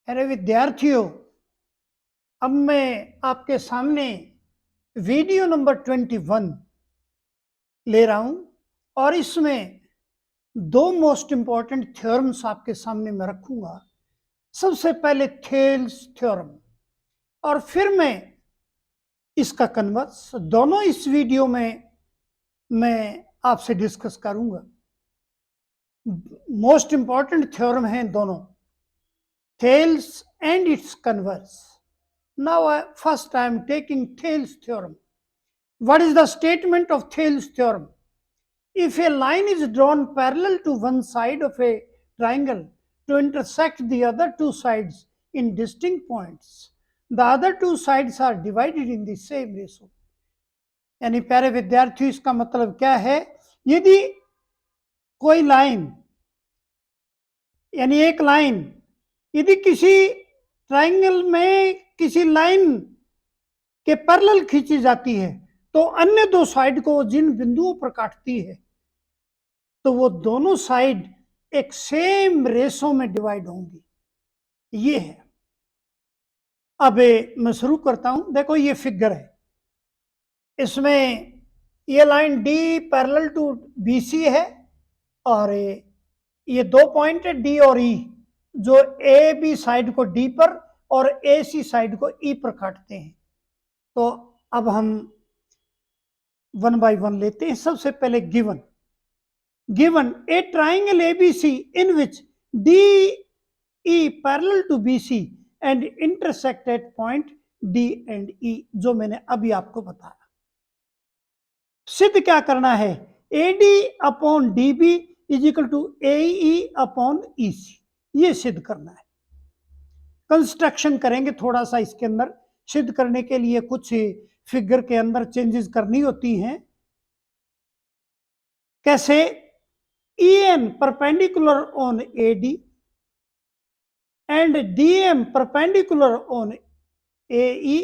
अरे विद्यार्थियों, अब मैं आपके सामने वीडियो नंबर 21 ले रहा हूं और इसमें दो मोस्ट इंपॉर्टेंट थ्योरम्स आपके सामने मैं रखूंगा। सबसे पहले थेल्स थ्योरम और फिर मैं इसका कन्वर्स, दोनों इस वीडियो में मैं आपसे डिस्कस करूंगा। मोस्ट इंपॉर्टेंट थ्योरम हैं दोनों, Thales and it's converse. Now, first I am taking Thales theorem. What is the statement of Thales theorem? If a line is drawn parallel to one side of a triangle to intersect the other two sides in distinct points, the other two sides are divided in the same ratio. यानी प्यारे विद्यार्थियों, इसका मतलब क्या है? यदि कोई line यानी एक लाइन यदि किसी ट्राइंगल में किसी लाइन के पैरेलल खींची जाती है तो अन्य दो साइड को जिन बिंदुओं पर काटती है तो वो दोनों साइड एक सेम रेशो में डिवाइड होंगी। ये है। अब मैं शुरू करता हूं। देखो, ये फिगर है, इसमें ये line D parallel to BC है और ये दो पॉइंट है डी और ई, जो ए बी साइड को डी पर और ए सी साइड को ई पर काटते हैं। तो अब हम वन बाय वन लेते हैं। सबसे पहले given a triangle ABC in which DE parallel to BC and intersect at point D and E, जो मैंने अभी आपको बताया। सिद्ध क्या करना है? AD upon DB is equal to AE upon EC, ये सिद्ध करना है। कंस्ट्रक्शन करेंगे थोड़ा सा इसके अंदर। सिद्ध करने के लिए कुछ फिगर के अंदर चेंजेस करनी होती हैं। कैसे? EN perpendicular on AD and DM perpendicular on AE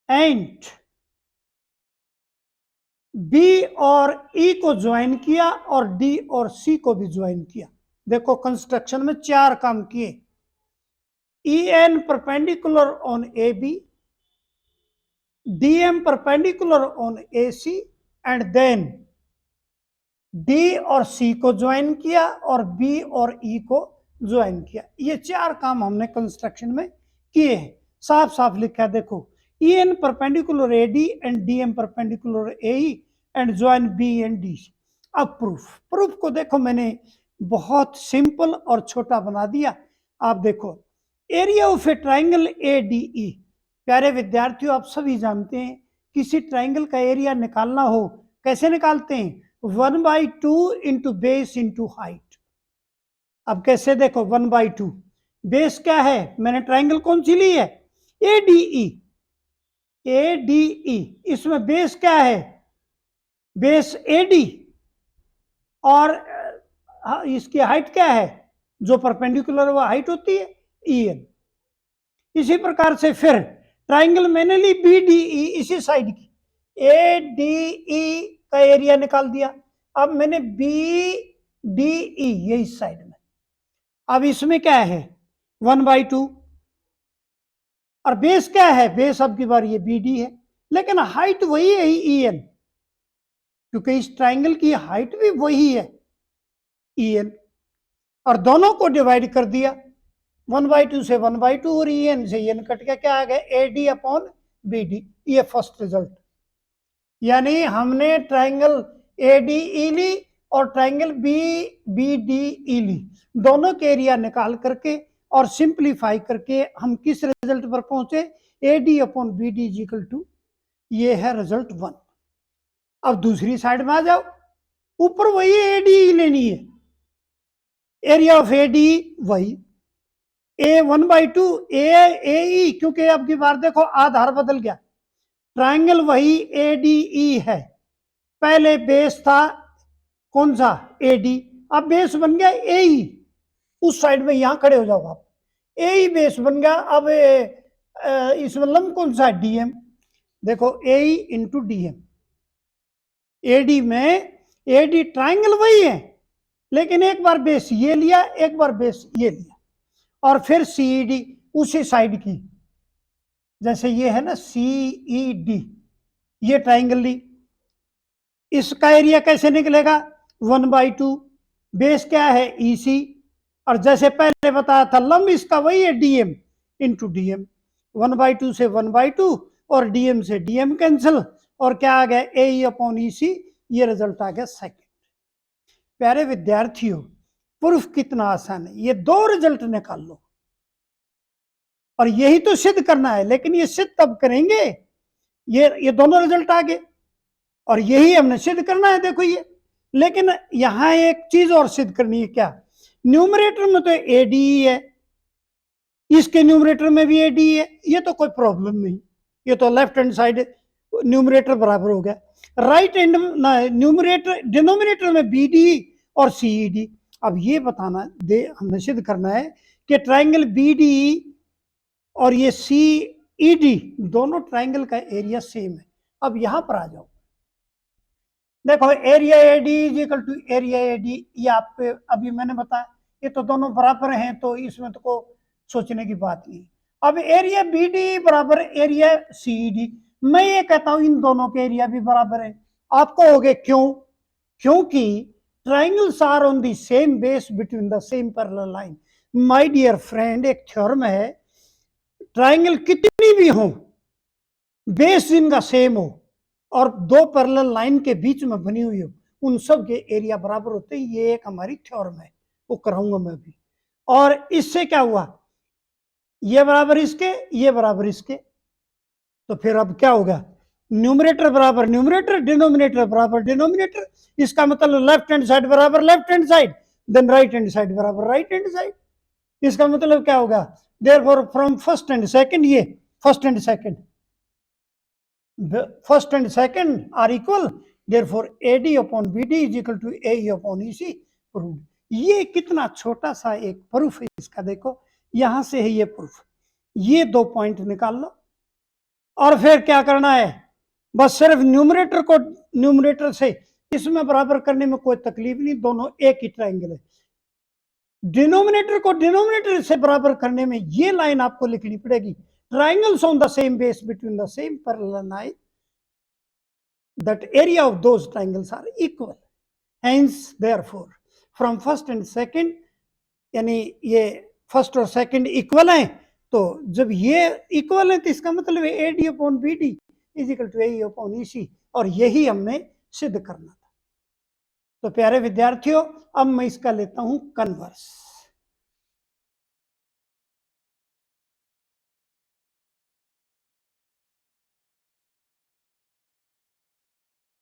and B और E को ज्वाइन किया और D और C को भी ज्वाइन किया। देखो, कंस्ट्रक्शन में चार काम किए। EN perpendicular on AB, DM perpendicular on AC and then D और C को ज्वाइन किया और B और E को ज्वाइन किया। ये चार काम हमने कंस्ट्रक्शन में किए हैं। साफ साफ लिखा है, देखो, EN perpendicular AD and DM perpendicular AE and join B and D। अब प्रूफ को देखो, मैंने बहुत सिंपल और छोटा बना दिया। आप देखो, area of A triangle ADE। प्यारे विद्यार्थियों, आप सभी जानते हैं किसी ट्राइंगल का एरिया निकालना हो कैसे निकालते हैं? 1/2 इंटू बेस इंटू हाइट। अब कैसे? देखो, 1/2 बेस क्या है? मैंने ट्राइंगल कौन सी ली है? ADE। इसमें बेस क्या है? बेस AD और इसकी हाइट क्या है? जो परपेंडिकुलर वो हाइट होती है EN। इसी प्रकार से फिर ट्राइंगल मैंने ली BDE, इसी साइड की ADE का एरिया निकाल दिया। अब मैंने BDE ये इस साइड में। अब इसमें क्या है? 1/2 और बेस क्या है? बेस अब की बार ये BD है, लेकिन हाइट वही है EN, क्योंकि इस ट्राइंगल की हाइट भी वही है EN, और दोनों को डिवाइड कर दिया। 1/2 से 1/2 और EN से EN कट के क्या आ गया? AD upon BD। ये फर्स्ट रिजल्ट। यानी हमने ट्राइंगल ADE ली और ट्राइंगल BDE ली, दोनों के एरिया निकाल करके और सिंप्लीफाई करके हम किस रिजल्ट पर पहुंचे? AD upon BD is equal to, ये है रिजल्ट 1। अब दूसरी साइड में आ जाओ, ऊपर वही ADE लेनी है, एरिया ऑफ ADE वही A1/2 AE, क्योंकि अब की बार देखो आधार बदल गया। ट्राइंगल वही ADE है, पहले बेस था कौन सा? AD, अब बेस बन गया AE। उस साइड में यहां खड़े हो जाओ आप, AE बेस बन गया। अब इसमें लंब कौन सा है? DM। देखो, AE इंटू DM। AD में AD ट्राइंगल वही है, लेकिन एक बार बेस ये लिया, एक बार बेस ये लिया। और फिर सीईडी उसी साइड की, जैसे ये है ना सीईडी, ये ट्राइंगल ली, इसका एरिया कैसे निकलेगा 1/2, बेस क्या है ईसी, और जैसे पहले बताया था लंब इसका वही है डीएम इंटू डीएम, 1/2 से 1/2 और डीएम से डीएम कैंसिल, और क्या आ गया ए अपॉन ईसी, ये रिजल्ट आ गया सेकंड। प्यारे विद्यार्थियों, प्रूफ कितना आसान है, ये दो रिजल्ट निकाल लो और यही तो सिद्ध करना है, लेकिन ये सिद्ध तब करेंगे, ये दोनों रिजल्ट आ गए और यही हमने सिद्ध करना है, देखो ये। लेकिन यहां एक चीज और सिद्ध करनी है, क्या, न्यूमरेटर में तो एडी है, इसके न्यूमरेटर में भी एडी है, ये तो कोई प्रॉब्लम नहीं, ये तो लेफ्ट हैंड साइड न्यूमरेटर बराबर हो गया, राइट हैंड न्यूमरेटर डिनोमिनेटर में बीडी और सीईडी। अब ये बताना दे, हमने सिद्ध करना है कि ट्राइंगल बीडी और ये सीईडी दोनों ट्राइंगल का एरिया सेम है। अब यहां पर आ जाओ, देखो area AD is equal to area AD, ये आपको अभी मैंने बताया, ये तो दोनों बराबर हैं, तो इसमें तो को सोचने की बात नहीं। अब एरिया बीडी बराबर एरिया सीईडी, मैं ये कहता हूं इन दोनों के एरिया भी बराबर है। आप कहोगे क्यों, क्योंकि triangles are on the same base between the same parallel line. My dear friend, एक थ्योरम है, ट्राइंगल कितनी भी हो, बेस जिनका सेम हो और दो पैरेलल लाइन के बीच में बनी हुई हो, उन सब के एरिया बराबर होते हैं। ये एक हमारी थ्योरम है, वो कराऊंगा मैं भी। और इससे क्या हुआ, ये बराबर इसके, ये बराबर इसके, तो फिर अब क्या होगा, न्यूमरेटर बराबर न्यूमरेटर, डिनोमिनेटर बराबर डिनोमिनेटर। इसका मतलब लेफ्ट हैंड साइड बराबर left hand side, then right hand side बराबर राइट हैंड साइड। इसका मतलब क्या होगा, therefore from first and second, ये first and second, first and second are equal, therefore AD upon BD is equal to AE upon EC। Proved. ये कितना छोटा सा एक प्रूफ है इसका, देखो यहां से है ये प्रूफ, ये 2 पॉइंट निकाल लो और फिर क्या करना है, बस सिर्फ न्यूमरेटर को न्यूमरेटर से इसमें बराबर करने में कोई तकलीफ नहीं, दोनों एक ही ट्राइंगल है। डिनोमिनेटर को डिनोमिनेटर से बराबर करने में ये लाइन आपको लिखनी पड़ेगी, triangles on the same base between the same parallel line, that area of those triangles are equal. Hence, therefore, from first and second, यानी ये फर्स्ट और सेकंड इक्वल है, तो जब ये इक्वल है तो इसका मतलब है AD upon BD is equal to AE upon EC, और यही हमने सिद्ध करना था। तो प्यारे विद्यार्थियों, अब मैं इसका लेता हूं converse.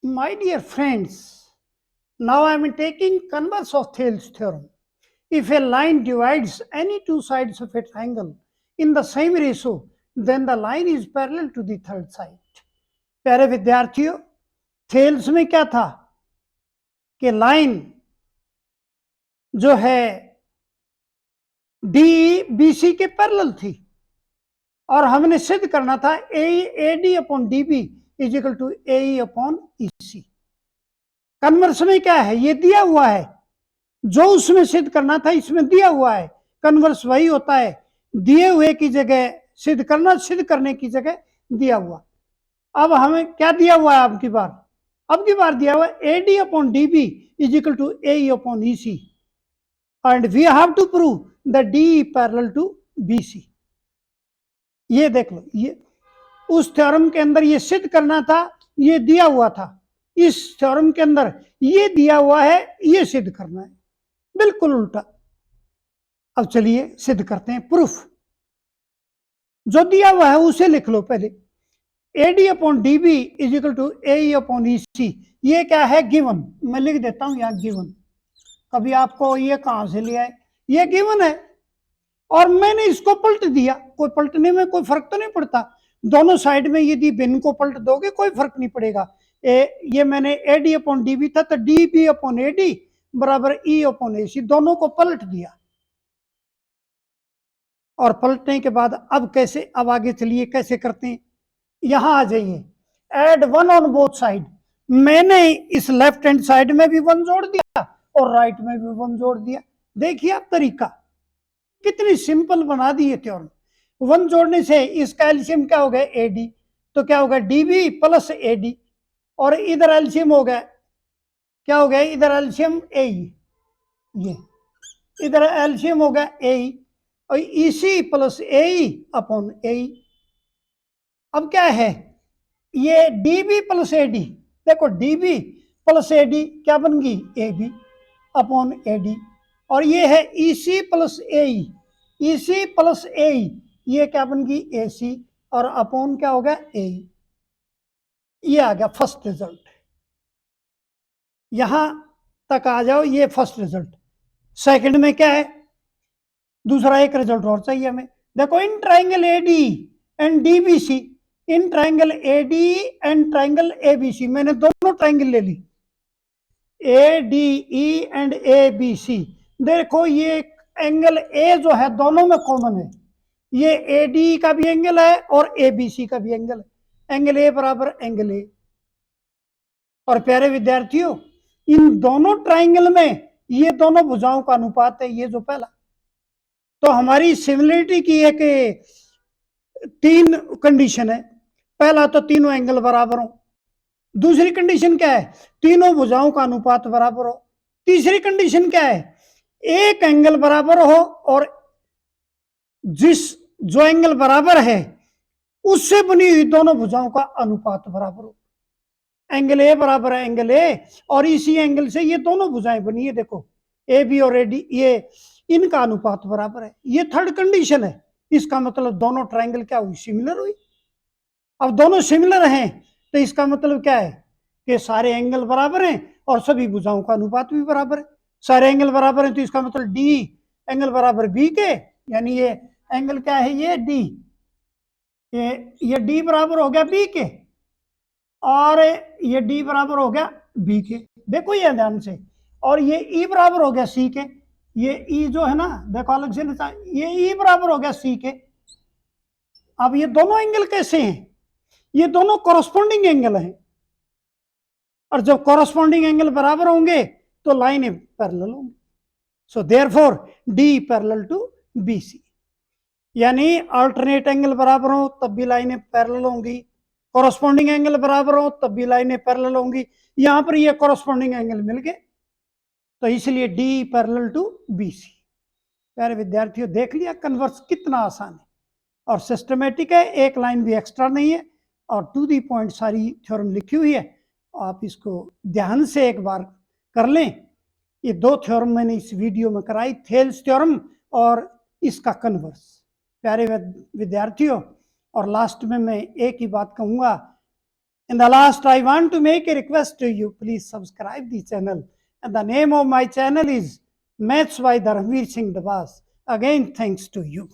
My dear friends, now I am taking converse of Thales theorem. If a line divides any two sides of a triangle in the same ratio, then the line is parallel to the third side. प्यारे विद्यार्थियों, Thales में क्या था कि line जो है DBC के parallel थी और हमने सिद्ध करना था AD upon DB is equal to AE upon EC। Converse में क्या है, ये दिया हुआ है, जो उसमें सिद्ध करना था इसमें दिया हुआ है। कन्वर्स वही होता है, दिए हुए की जगह सिद्ध करना, सिद्ध करने की जगह दिया हुआ। अब हमें क्या दिया हुआ है, अब की बार दिया हुआ है AD upon DB is equal to AE upon EC, and we have to prove the DE parallel to BC। ये देख लो, ये उस थ्योरम के अंदर ये सिद्ध करना था, ये दिया हुआ था, इस थ्योरम के अंदर ये दिया हुआ है, ये सिद्ध करना है, बिल्कुल उल्टा। अब चलिए सिद्ध करते हैं प्रूफ। जो दिया हुआ है उसे लिख लो पहले, AD upon DB is equal to AE upon EC। ये क्या है, गिवन, मैं लिख देता हूं यहां गिवन। कभी आपको ये कहां से लिया है, ये गिवन है और मैंने इसको पलट दिया, कोई पलटने में कोई फर्क तो नहीं पड़ता, दोनों साइड में यदि भिन्न को पलट दोगे कोई फर्क नहीं पड़ेगा। ये मैंने AD अपॉन DB था तो DB अपॉन AD बराबर E अपॉन AC, दोनों को पलट दिया। और पलटने के बाद अब कैसे, अब आगे चलिए कैसे करते हैं, यहां आ जाइए, एड 1 ऑन बोथ साइड। मैंने इस लेफ्ट हैंड साइड में भी 1 जोड़ दिया और राइट में भी 1 जोड़ दिया। देखिए आप तरीका, कितनी सिंपल बना दी ये थ्योरम। 1 जोड़ने से इसका एलसीएम क्या हो गया एडी, तो क्या होगा डीबी प्लस एडी, और इधर एलसीएम हो गया क्या हो गया इधर एलसीएम ए, ये इधर एलसीएम हो गया ए, और ईसी प्लस ए अपॉन ए। अब क्या है ये डीबी प्लस एडी, देखो डीबी प्लस एडी क्या बन गई ए बी अपॉन एडी, और ये है ईसी प्लस ए, ईसी प्लस ए ये क्या बन गई ए सी, और अपॉन क्या हो गया ए। ये आ गया फर्स्ट रिजल्ट। यहां तक आ जाओ, ये फर्स्ट रिजल्ट। सेकंड में क्या है, दूसरा एक रिजल्ट और चाहिए हमें। देखो in triangle AD and DBC, in triangle AD and triangle ABC, मैंने दोनों ट्राइंगल ले ली A D E and A B C. देखो ये एंगल ए जो है दोनों में कॉमन है, ये ए डी का भी एंगल है और ए बी सी का भी एंगल है, एंगल ए बराबर एंगल ए। और प्यारे विद्यार्थियों इन दोनों ट्राइंगल में ये दोनों भुजाओं का अनुपात है, ये जो पहला। तो हमारी सिमिलरिटी की एक 3 कंडीशन है। पहला तो तीनों एंगल बराबर हो, दूसरी कंडीशन क्या है तीनों भुजाओं का अनुपात बराबर हो, तीसरी कंडीशन क्या है एक एंगल बराबर हो और जिस जो एंगल बराबर है उससे बनी हुई दोनों भुजाओं का अनुपात बराबर हो। एंगल ए बराबर है एंगल ए, और इसी एंगल से ये दोनों भुजाएं बनी है, देखो ए बी और ए डी, ये इनका अनुपात बराबर है। ये थर्ड कंडीशन है, इसका मतलब दोनों ट्राइंगल क्या हुई सिमिलर हुई। अब दोनों सिमिलर हैं तो इसका मतलब क्या है कि सारे एंगल बराबर हैं और सभी भुजाओं का अनुपात भी बराबर है। सारे एंगल बराबर हैं तो इसका मतलब डी एंगल बराबर बी के, यानी ये एंगल क्या है ये डी, ये डी बराबर हो गया बी के, और ये डी बराबर हो गया बी के, देखो ये ध्यान से। और ये ई बराबर हो गया सी के, ये ई जो है ना देखो अलग से लिखा, ये ई बराबर हो गया सी के। अब ये दोनों एंगल कैसे हैं, ये दोनों कॉरस्पॉन्डिंग एंगल हैं, और जब कॉरस्पॉन्डिंग एंगल बराबर होंगे तो लाइनें पैरेलल होंगी। So therefore D parallel to BC, यानी अल्टरनेट एंगल बराबर हो तब भी लाइनें पैरेलल होंगी, कॉरस्पॉन्डिंग एंगल बराबर हो तब भी लाइनें पैरेलल होंगी। यहां पर ये कॉरस्पॉन्डिंग एंगल मिल गए तो इसलिए डी पैरेलल टू बीसी। प्यारे विद्यार्थियों देख लिया कन्वर्स कितना आसान है और सिस्टमेटिक है, एक लाइन भी एक्स्ट्रा नहीं है, और टू दी पॉइंट सारी थ्योरम लिखी हुई है। आप इसको ध्यान से एक बार कर लें। ये 2 थ्योरम मैंने इस वीडियो में कराई, थेल्स थ्योरम और इसका कन्वर्स। प्यारे विद्यार्थियों और लास्ट में मैं एक ही बात कहूंगा, in the last I want to make a request to you, please subscribe the channel, and the name of my channel is maths by Dharmveer Singh Dabas. Again thanks to you.